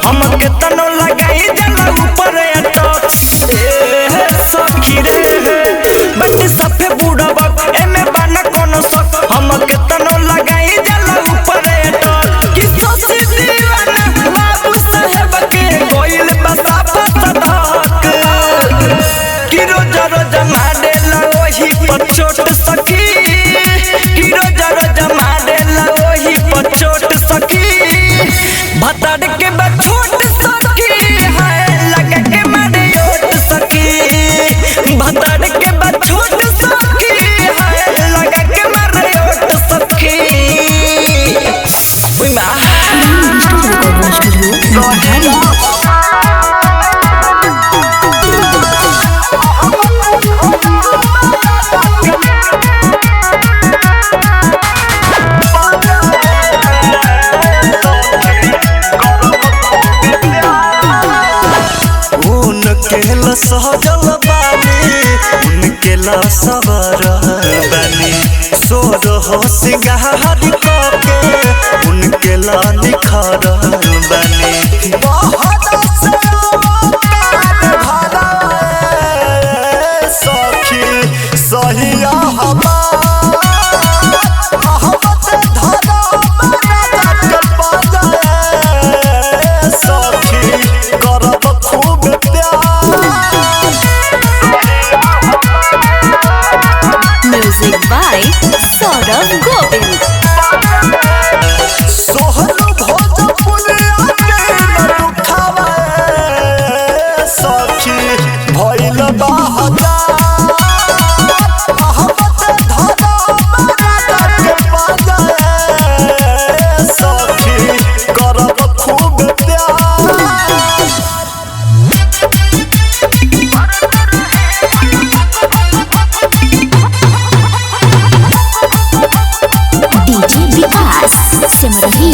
हम केतनो लगाई जाला ऊपर अटक सखी रे बट सफे बुढ़वा एमे बना कोनो सक हम केतनो लगाई जाला ऊपर अटक कि सोसी दीवाना बाबू साहेब के कोइल बसाफा सधक कि रोज रोज मारेला ओही पर चोट सखी कि रोज रोज मारेला ओही पर चोट सखी भताड़ के बाद छोट सखी है लगा के मारे ओट सखी भताड़ के बाद छोट सखी है लगा के मारे ओट सखी ओई मां उनके सहजल बानी उनके सबर बानी सोर हो सिंगार के उनके निखर बानी सखी सहिया Music by Saurav Govind. सोहलो भोजपुरिया के न दुखावे सखी भइल बाहजा मोहब्बत धरा मना के पाजा सखी करब खूब प्यार DJ Vikas Simrahi.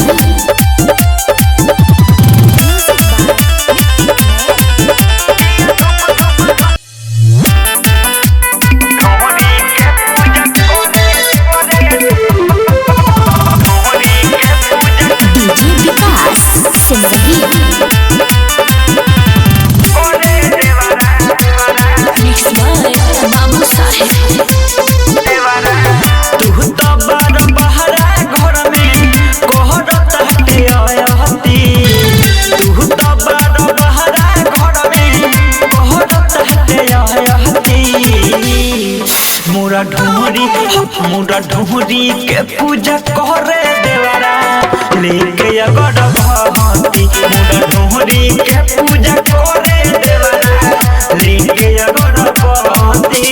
DJ Vikas Simrahi. Mixed by Babu Sahib. तू तो बड़ बहरा घर में कोहरत हटे आयती तू तो बड़ बहरा घर में कोहरत हटे आयती मोरा ढोरी के पूजा करे देवरा लेके अगर भगती मोरा ढोरी के पूजा करे देवरा लेके अगर भगती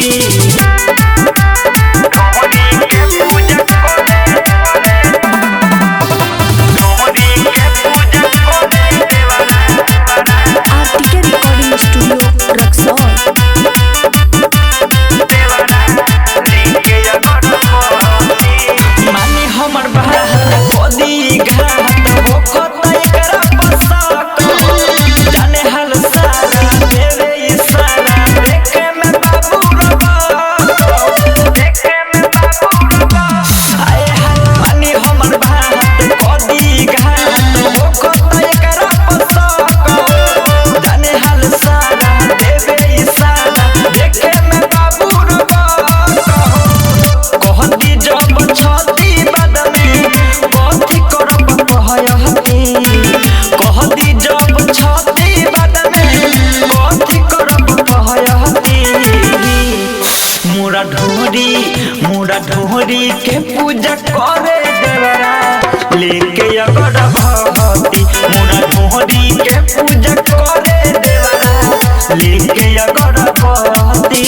Artika Recording Studio, Raxol. मानी हमर बात ओदी घाट होखत एकरा पसक जाने हाल सारा देवे इशारा देखे में बाबू रबा आए हाय मानी हमर बात ओदी घाट होखत एकरा पसक जाने हाल सारा देवे इशारा देखे में बाबू रबा कहती जब छती बदने कथी करब कहती कहती जब छती बदने कथी करब कहती मोरा ढोरी के पूजा करे देवरा लेके अगर भगती मोरा ढोरी के पूजा करे देवरा लेके अगर भगती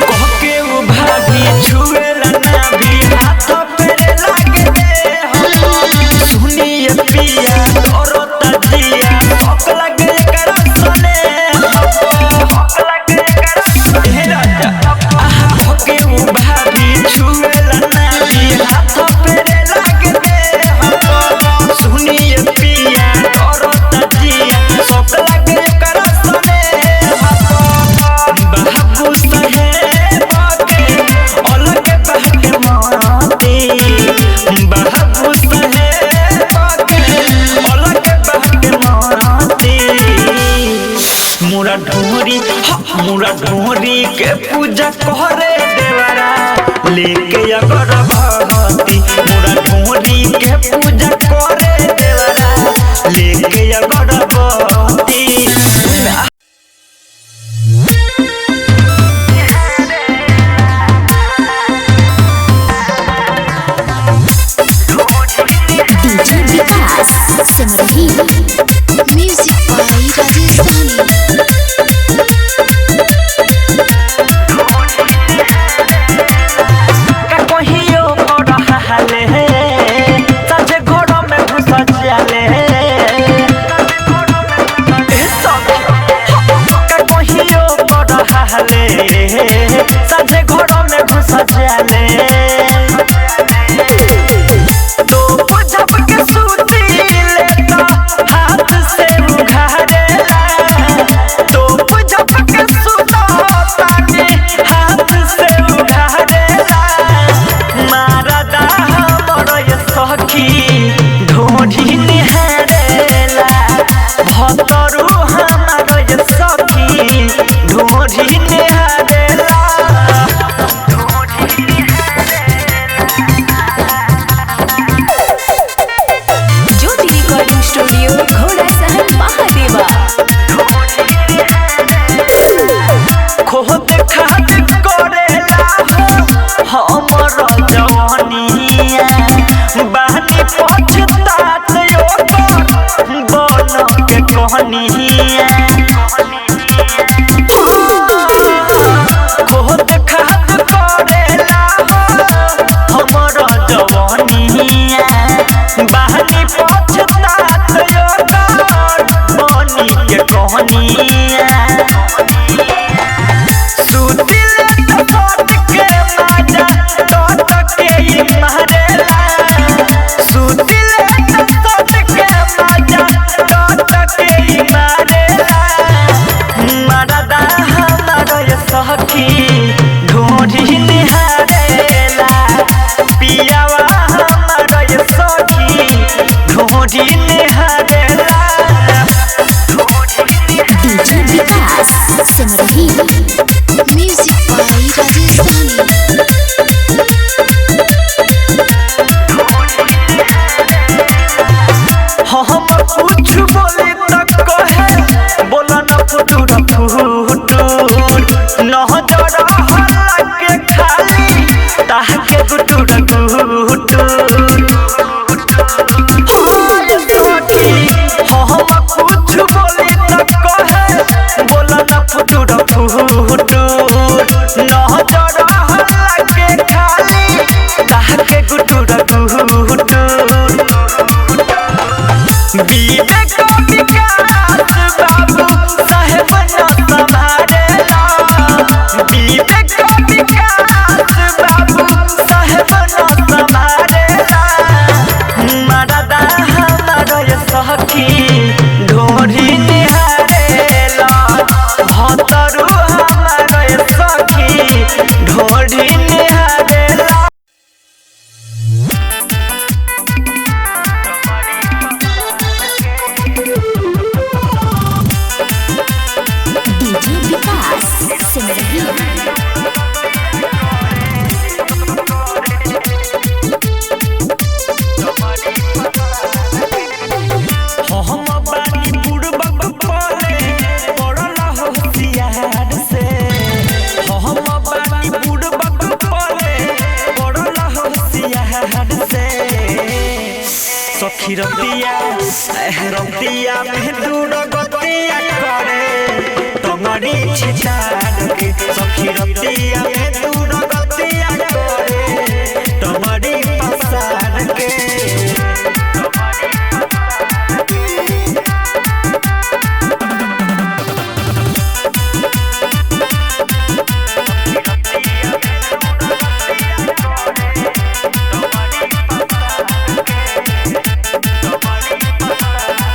कह के हमरा ढोरी के पूजा करे देवरा लेके अगरबत्ती हमरा ढोरी के पूजा करे देवरा लेके अगरबत्ती DJ Vikas Simrahi music by Rajasthani कहियो बड़ा हाले सजे घर में घुस जाले कहियो बड़ा हाले सजे घर में घुस जाले तो जब के सूती लेता हाथ से उघारेला तो जब के सूता ताने हाथ से उघारेला मारदा हमर ये सखी ढोढ़ी निहारेला भतरू हमर ये सखी ढोढ़ी निहारेला ज्योति रिकॉर्डिंग स्टूडियो घोड़ा सहन महादेवा खोद खाद करेला हमर जवानिया बहनी पछतात ओकर बन के कहनिया खोद खाद करेला हमर जवानिया बहनी पछतात ओकर बनी के कहनिया सुतिले टट के माजा टट के मारेला सुतिले टट के माजा टट के मारेला मरदा हमर ये सखी ढोढ़ी निहारेला पियावा हमर ये सखी ढोढ़ी निहारेला DJ Vikas Simrahi music by Rajasthani हम कुछ बोले तक कहे बोला न फुटूर फुटूर न जरा हल्ला के खाली ताह के गुटूर गुटूर हम कुछ बोले तक कहे बोला न फुटूर फुटूर न जरा हल्ला के खाली ताह के गुटूर गुटूर विवेक विकास बाबू साहेब न संभारेला विवेक विकास बाबू साहेब न संभारेला मरदा हमर ये सखी ढोढ़ी निहारेला भतरू हमर ये सखी ढोढ़ी निहारेला डीजे विकास सिमरही हम बानी बुड़बक पले पड़ल होशियार से हम बानी बुड़बक पले पड़ल होशियार से सखी रतिया में दूर गतिया करे तमरी छिटार के सखी रतिया में दूर गतिया करे तमरी पसार के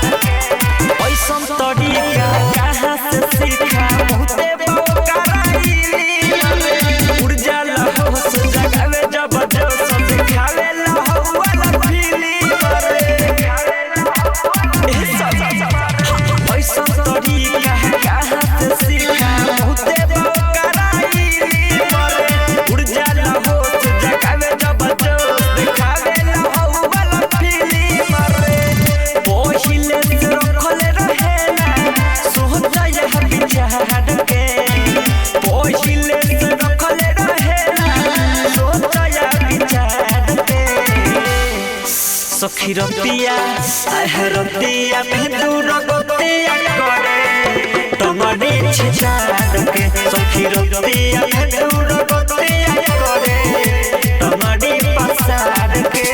ऐसन तरीका कहाँ से सीखा बहुते बौकाराइली उड़ जाला होश जगावे जब जोश दिखावे ला वाला भी सखी रतिया रतिया में दूर गतिया करे तमने छिछाड़ के सखी रतिया में दूर गतिया करे तमने पसार के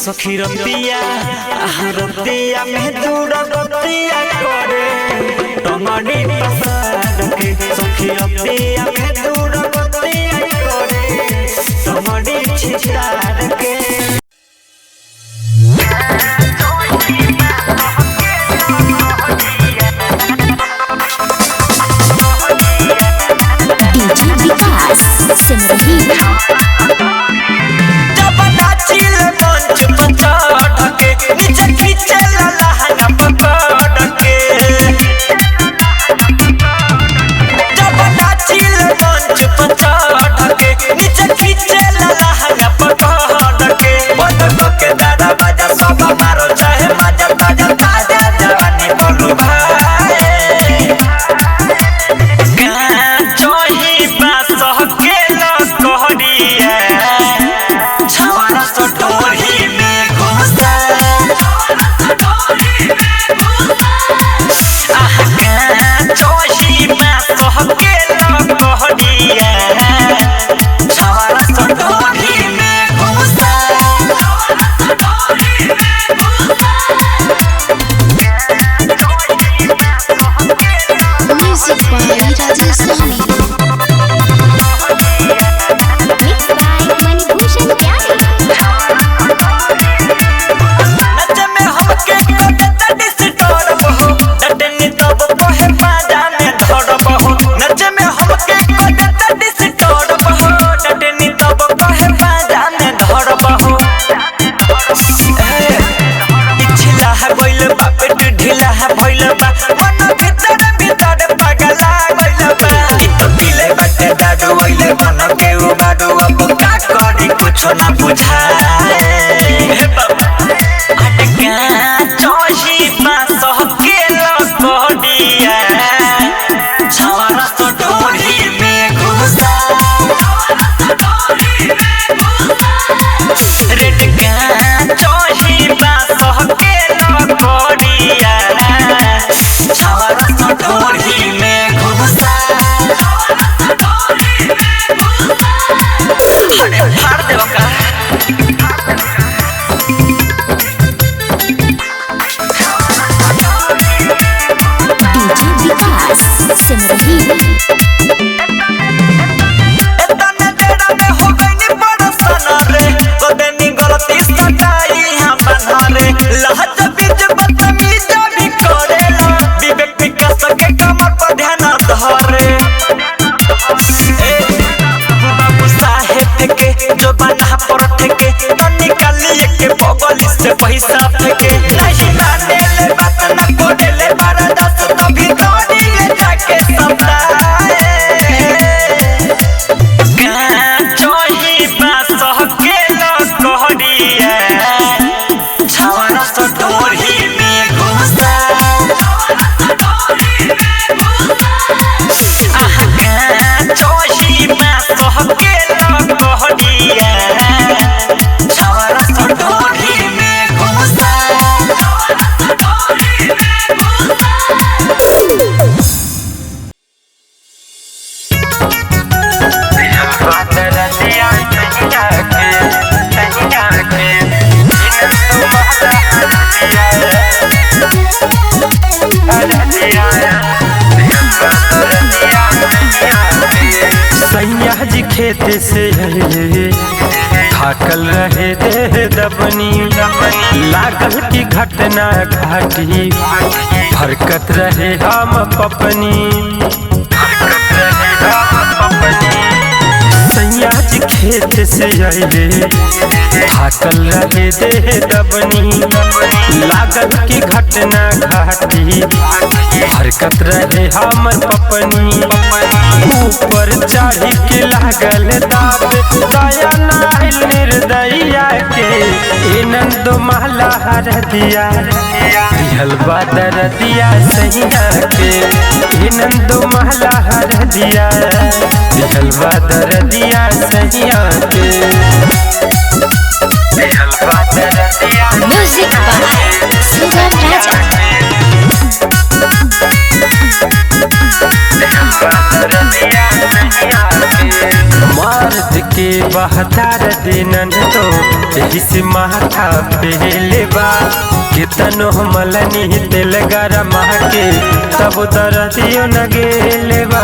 सखी रतिया रतिया में दूर गतिया करे तमने पसार के सखी रतिया में दूर गतिया करे तमने छिछाड़ के डीजे विकास सिमरही जब नाचिल मंच पर चढ़ के नीचे खींचे लहंगा पकड़ के जब नाचिल मंच पर चढ़ के नीचे खींचे लहंगा पकड़ के बंद के दादा बाजा सब मारो चाहे मजा ताजा ताजा जवानी बोलू भाई म्यूजिक बाय राजेश स्वामी मिक्स बाय मणिभूषण प्यारे नच में हमके कदत डिस्टोर बहो डटनी तब कोहे बाजा में धड़ बहो नच में हमके कदत डिस्टोर बहो डटनी तब कोहे बाजा में धड़ बहो इछला है गइल बा पेट ढीला है भइल बा मन भीतर भीतर पगला गइल बा इ तो दिले बाटे दादू ओइले मन के उबाडू अब का करी कुछ ना बुझाए हे बाबा अटका चोही पास के लकोडिया छवारा तो डोरी में घुसा रेड का चोही पास के लकोडिया छवारा तो डोरी में घुसा अरे फाड़ देबो का डीजे विकास सिमरही एतना देरा में हो गइनी बरसन रे कोदेनी गलती सटाई हम बना रे लहज बीज बदतमीज भी करेला विवेक विकास के कमर पर ध्यान धरे बाबू साहेब के जो बना पर ठेके तो निकालिए के बगल से पैसा फेंके नहीं माने ले बात न कोडे ले बरदास कभी दौड़ी ले जाके समझाए चोही पास के लकोडिया छवारा तो डोरी खेत से अइले थाकल रहे देह दबनी लागल की घटना घाटी फरकत रहे हम पपनी सैया जी खेत से अइले थाकल रहे देह दबनी लागल की घटना घाटी हरकत रहे हमर पपनी ऊपर चढ़ी के लागल दाद दया नाइल निर्दया के ए नंदो महला हर दिया दिहल बादर दिया सैया के ए नंदो महला हर दिया दिहल बादर दिया सैया के दिहल बादर दिया म्यूजिक बाय सुगम राजा। मर्द के बहतार दिनन तो यही से माथा पहले बा कितनो मलनी दिल गरम के तब दर्दियो न गेले बा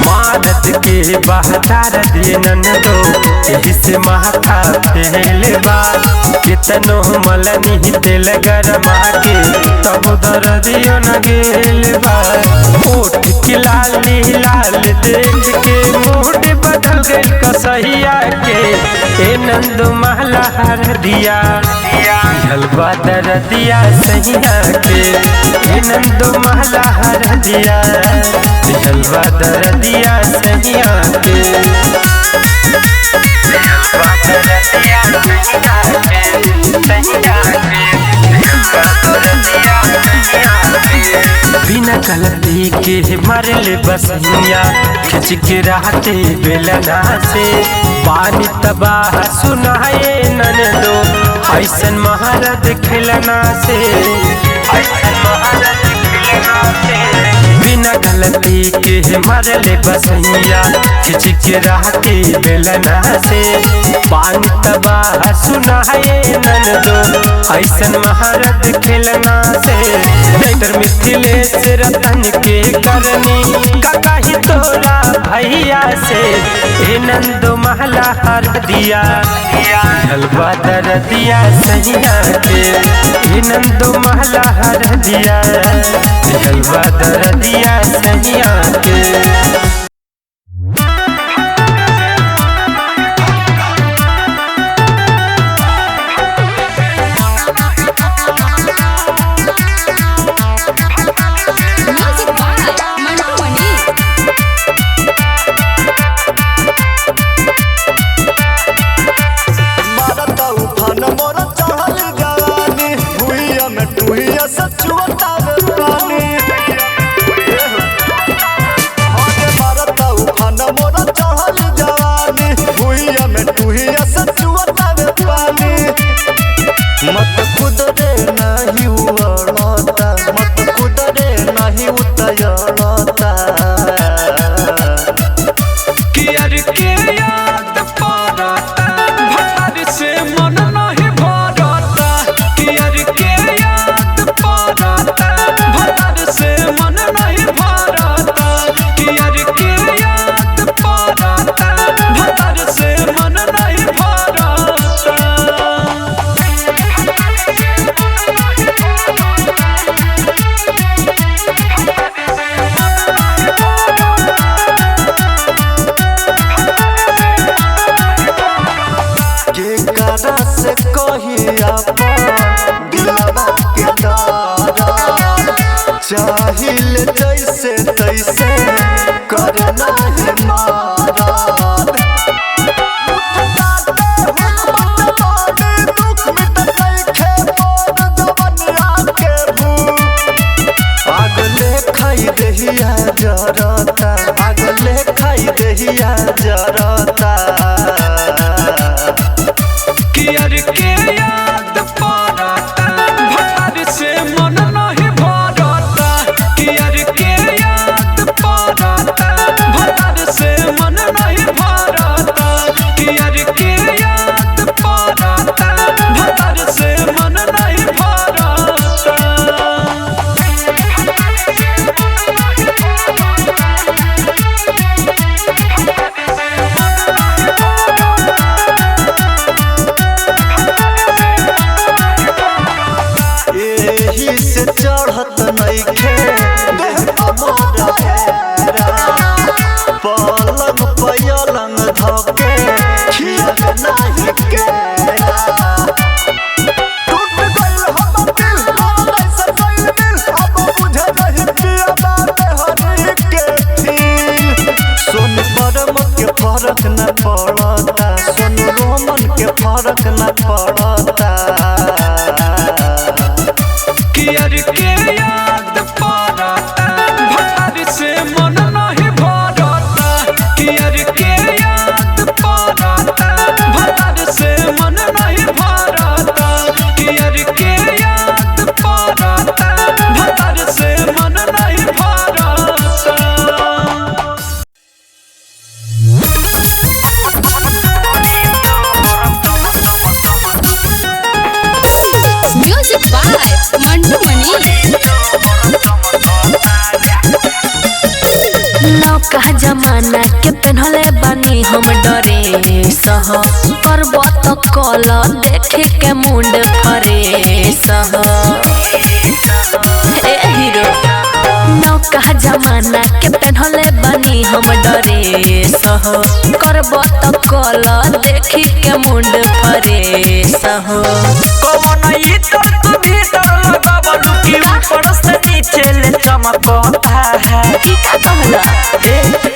मर्द के बहतार दिनन तो यही से माथा पहले बा कितनो मलनी दिल गरम के तब दर्दियो न गेले बा ओठ की लाली लाल देख के मूड बदल गइल कसैया के ए नंदो महला हर दिया हलवा दर दिया सैया के ए नंदो महला हर दिया हलवा दर दिया सैया के हलवा दर दिया सैया के बिना गलती के मरले बसैया खिंच के रहते बेलना से पानी तबाह सुनाए नन दो ऐसन महारत खिलना से बिना गलती के मरले बसैया खिंच के रहते बेलना से पानी तबाह सुनाए नन दो ऐसन महारत खिलना से डॉक्टर मिथिलेश रतन के करनी काका ही तोरा भैया से ए नंदो महला हर दिया हलवा दर दिया सैया के ए नंदो महला हर दिया हलवा दर दिया सैया के मत कुदरे नहीं उड़ता मत कुदरे नहीं उतरता कियर के याद पड़ता भतार से मन नहीं भरता कियर के याद पड़ता भतार से मन नहीं भरता कियर के याद पड़ता भतार से मन नहीं भरता से कहिया दिलवा के दर्द चाहिल जैसे तैसे करना है मारद दुख मिट गई जवनिया के भूख आगले खाई दहिया जरता आगले खाई दहिया जरता कियर के याद पड़ता भतार से मन नहीं भरता कियर के याद पड़ता भतार से मन नहीं भरता कियर के याद पड़ता भतार से मन नहीं भरता चढ़त नइखे देह हमारा हेरा पलंग पलंग धके खियल नाही केरा टूट गइल हमर दिल मोर से गइल दिल अब बुझे रही पिया बात हरी के फील सोन परम के फरक न पड़ता सोन रोमन के फरक न पड़ता कियर के याद पड़ता भतार से मन नहीं भरता कियर के याद पड़ता भतार से मन नहीं भरता कियर के याद पड़ता भतार से मन नहीं भरता। म्यूजिक बाय मंटू मनी। नौका जमाना के पहनले बानी हम डरे सह करब तो कल देखे के मुंड फरे सह ए हीरो नौका जमाना के पहनले बानी हम डरे सह करब तो कल देखी के मुंड फरे सह कौन इतर तू भीतर लगावलू कि ऊपर से नीचे ले चमकता है की का कहला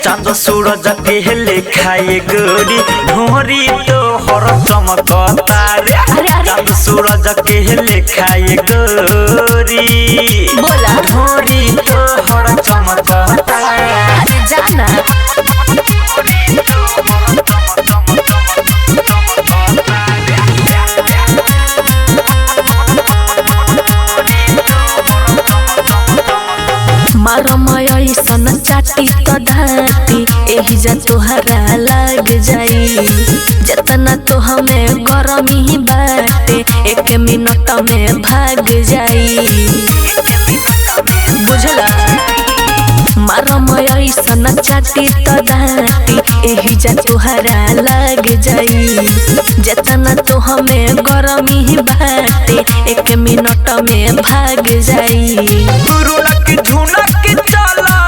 चांद सूरज के लेखाए गोरी ढोरी तो हर चमकता रे चांद सूरज के लेखाए गोरी बोला ढोरी तो हर चमकता अरे जाना मारमय सन चाटी तो धाती एही जा तोहरा लग जाई जतना तो हमें गरमी बाटे एक मिनट में भाग जाई बुझला मारमय सन चाटी तो धाती एही जा तोहरा लग जाई जतना तो हमें गरमी बाटे एक मिनट में भाग जाई गुरुनक झुनक चला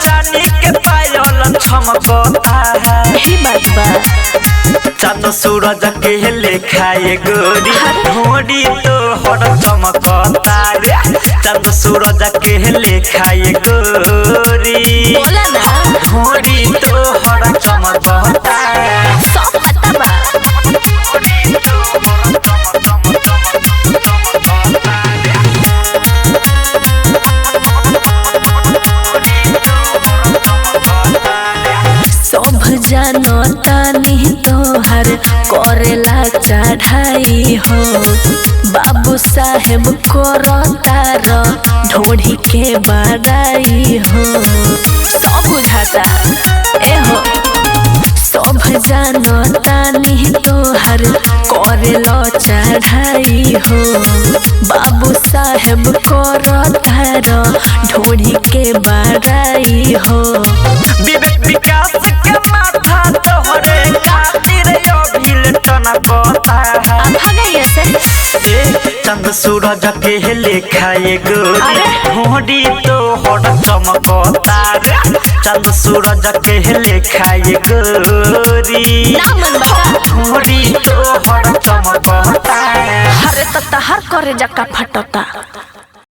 जानी के पायल चमकता है ही बात बा चांद सूरज के लेखाए गोरी ढोरी तो हर चमकता रे चांद सूरज के लेखाए गोरी बोला ना ढोरी तो हर चमकता सब पता बा सब जानता नहीं तोहर करेला चढ़ाई हो बाबू साहेब करतार ढोढ़ी के बड़ाई हो सब बुझाता ए हो सब जानता नहीं तोहर करेला चढ़ाई हो बाबू साहेब करतार ढोढ़ी के बड़ाई हो विवेक विकास के माथा तोहरे खातिर अभिल टनकता है भगैया से चंद सूरज के लेखाए गोरी ढोरी तो हर चमकता रे चंद सूरज के लेखाए गोरी नाम बता ढोरी तो हर चमकता हरे तत्ता हर करे जका फटता।